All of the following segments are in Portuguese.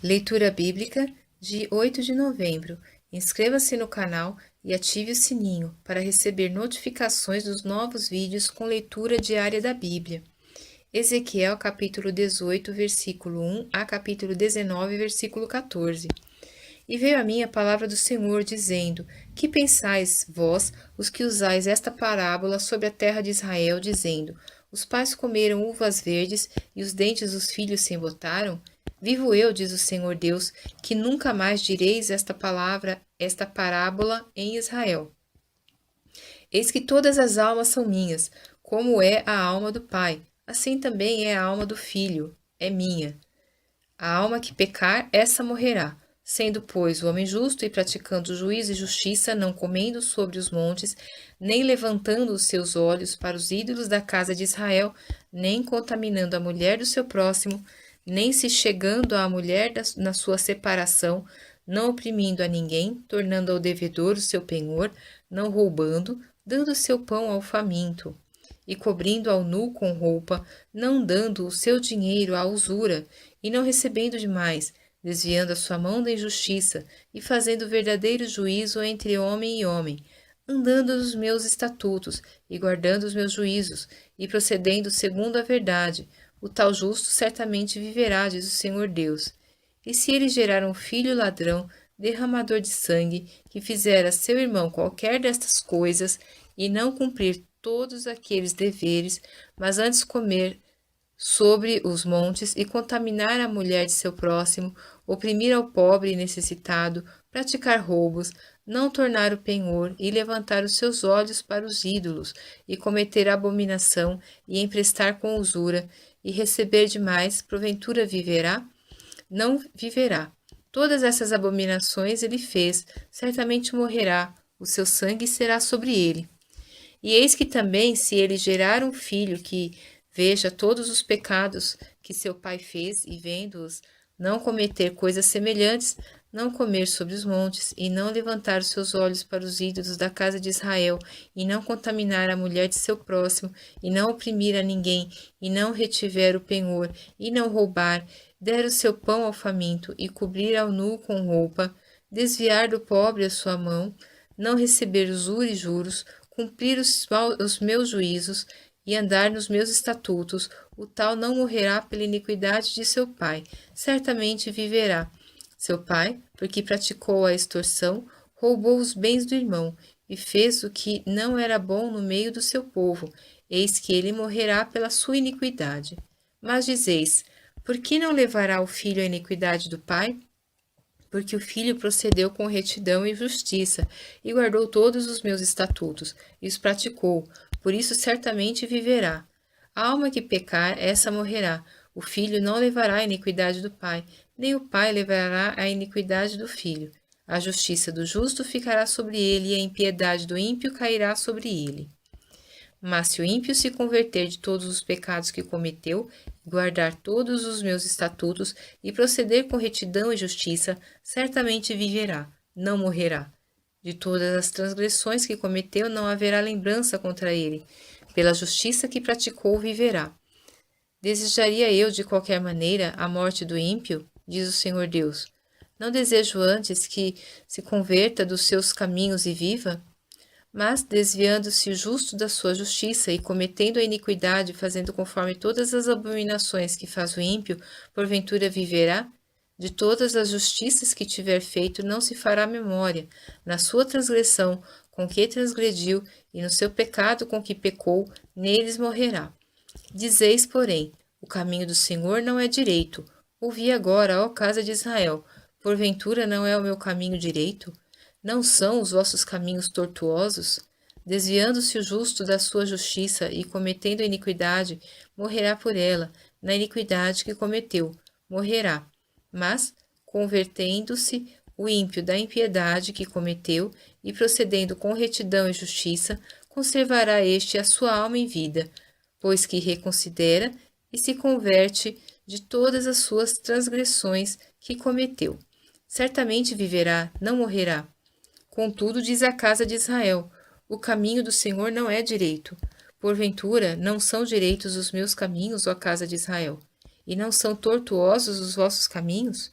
Leitura Bíblica de 8 de novembro. Inscreva-se no canal e ative o sininho para receber notificações dos novos vídeos com leitura diária da Bíblia. Ezequiel capítulo 18, versículo 1 a capítulo 19, versículo 14. E veio a mim a palavra do Senhor, dizendo: Que pensais, vós, os que usais esta parábola sobre a terra de Israel, dizendo: Os pais comeram uvas verdes e os dentes dos filhos se embotaram? Vivo eu, diz o Senhor Deus, que nunca mais direis esta palavra, esta parábola em Israel. Eis que todas as almas são minhas, como é a alma do Pai, assim também é a alma do Filho, é minha. A alma que pecar, essa morrerá. Sendo, pois, o homem justo e praticando juízo e justiça, não comendo sobre os montes, nem levantando os seus olhos para os ídolos da casa de Israel, nem contaminando a mulher do seu próximo, nem se chegando à mulher na sua separação, não oprimindo a ninguém, tornando ao devedor o seu penhor, não roubando, dando seu pão ao faminto, e cobrindo ao nu com roupa, não dando o seu dinheiro à usura, e não recebendo demais, desviando a sua mão da injustiça, e fazendo verdadeiro juízo entre homem e homem, andando nos meus estatutos, e guardando os meus juízos, e procedendo segundo a verdade, o tal justo certamente viverá, diz o Senhor Deus. E se ele gerar um filho ladrão, derramador de sangue, que fizer a seu irmão qualquer destas coisas, e não cumprir todos aqueles deveres, mas antes comer sobre os montes e contaminar a mulher de seu próximo, oprimir ao pobre e necessitado, praticar roubos, não tornar o penhor e levantar os seus olhos para os ídolos, e cometer abominação e emprestar com usura, e receber demais, porventura viverá? Não viverá. Todas essas abominações ele fez, certamente morrerá, o seu sangue será sobre ele. E eis que também, se ele gerar um filho que veja todos os pecados que seu pai fez e vendo-os, não cometer coisas semelhantes, não comer sobre os montes, e não levantar os seus olhos para os ídolos da casa de Israel, e não contaminar a mulher de seu próximo, e não oprimir a ninguém, e não retiver o penhor, e não roubar, der o seu pão ao faminto, e cobrir ao nu com roupa, desviar do pobre a sua mão, não receber usura e juros, cumprir os meus juízos e andar nos meus estatutos, o tal não morrerá pela iniquidade de seu pai, certamente viverá. Seu pai, porque praticou a extorsão, roubou os bens do irmão e fez o que não era bom no meio do seu povo, eis que ele morrerá pela sua iniquidade. Mas dizeis: por que não levará o filho a iniquidade do pai? Porque o filho procedeu com retidão e justiça, e guardou todos os meus estatutos, e os praticou, por isso certamente viverá. A alma que pecar, essa morrerá. O filho não levará a iniquidade do pai, nem o pai levará a iniquidade do filho. A justiça do justo ficará sobre ele, e a impiedade do ímpio cairá sobre ele. Mas se o ímpio se converter de todos os pecados que cometeu, guardar todos os meus estatutos e proceder com retidão e justiça, certamente viverá, não morrerá. De todas as transgressões que cometeu, não haverá lembrança contra ele. Pela justiça que praticou, viverá. Desejaria eu, de qualquer maneira, a morte do ímpio? Diz o Senhor Deus. Não desejo antes que se converta dos seus caminhos e viva? Mas, desviando-se o justo da sua justiça e cometendo a iniquidade, fazendo conforme todas as abominações que faz o ímpio, porventura viverá? De todas as justiças que tiver feito, não se fará memória. Na sua transgressão com que transgrediu e no seu pecado com que pecou, neles morrerá. Dizeis, porém, o caminho do Senhor não é direito. Ouvi agora, ó casa de Israel, porventura não é o meu caminho direito? Não são os vossos caminhos tortuosos? Desviando-se o justo da sua justiça e cometendo a iniquidade, morrerá por ela, na iniquidade que cometeu, morrerá. Mas, convertendo-se o ímpio da impiedade que cometeu e procedendo com retidão e justiça, conservará este a sua alma em vida, pois que reconsidera e se converte de todas as suas transgressões que cometeu. Certamente viverá, não morrerá. Contudo, diz a casa de Israel: o caminho do Senhor não é direito. Porventura, não são direitos os meus caminhos, ó casa de Israel? E não são tortuosos os vossos caminhos?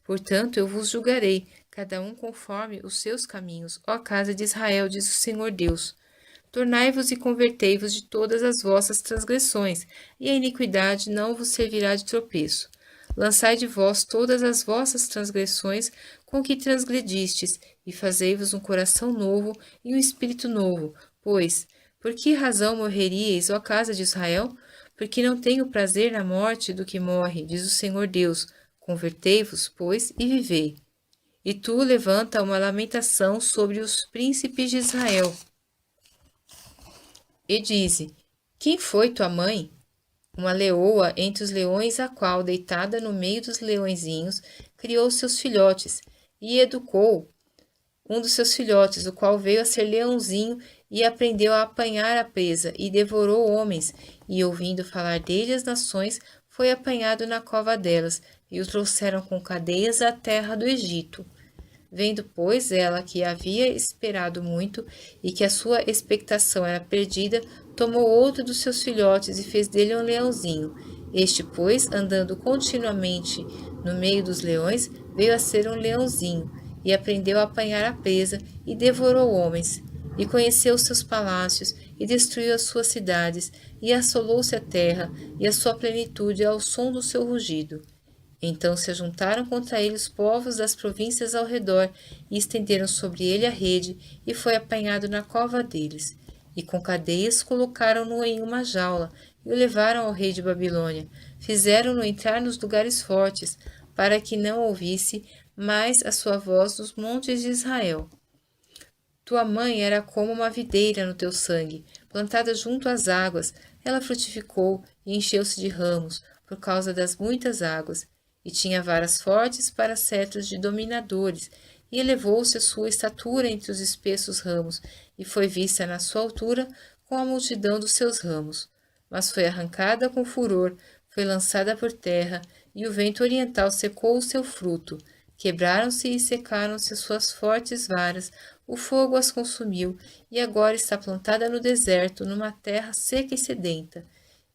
Portanto, eu vos julgarei, cada um conforme os seus caminhos, ó casa de Israel, diz o Senhor Deus. Tornai-vos e convertei-vos de todas as vossas transgressões, e a iniquidade não vos servirá de tropeço. Lançai de vós todas as vossas transgressões com que transgredistes, e fazei-vos um coração novo e um espírito novo. Pois, por que razão morreríeis, ó casa de Israel? Porque não tenho prazer na morte do que morre, diz o Senhor Deus. Convertei-vos, pois, e vivei. E tu levanta uma lamentação sobre os príncipes de Israel. E dize: Quem foi tua mãe? Uma leoa entre os leões, a qual, deitada no meio dos leõezinhos, criou seus filhotes, e educou um dos seus filhotes, o qual veio a ser leãozinho e aprendeu a apanhar a presa, e devorou homens, e ouvindo falar dele as nações, foi apanhado na cova delas, e o trouxeram com cadeias à terra do Egito. Vendo, pois, ela que havia esperado muito e que a sua expectação era perdida, tomou outro dos seus filhotes e fez dele um leãozinho. Este, pois, andando continuamente no meio dos leões, veio a ser um leãozinho, e aprendeu a apanhar a presa, e devorou homens, e conheceu os seus palácios, e destruiu as suas cidades, e assolou-se a terra, e a sua plenitude ao som do seu rugido. Então se ajuntaram contra ele os povos das províncias ao redor, e estenderam sobre ele a rede, e foi apanhado na cova deles. E com cadeias colocaram-no em uma jaula, e o levaram ao rei de Babilônia. Fizeram-no entrar nos lugares fortes, para que não ouvisse mais a sua voz nos montes de Israel. Tua mãe era como uma videira no teu sangue, plantada junto às águas. Ela frutificou e encheu-se de ramos, por causa das muitas águas, e tinha varas fortes para cetros de dominadores, e elevou-se a sua estatura entre os espessos ramos, e foi vista na sua altura com a multidão dos seus ramos. Mas foi arrancada com furor, foi lançada por terra, e o vento oriental secou o seu fruto. Quebraram-se e secaram-se as suas fortes varas, o fogo as consumiu, e agora está plantada no deserto, numa terra seca e sedenta.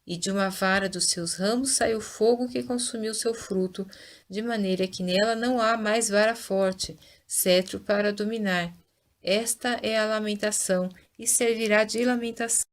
E de uma vara dos seus ramos saiu fogo que consumiu seu fruto, de maneira que nela não há mais vara forte, cetro para dominar. Esta é a lamentação, e servirá de lamentação.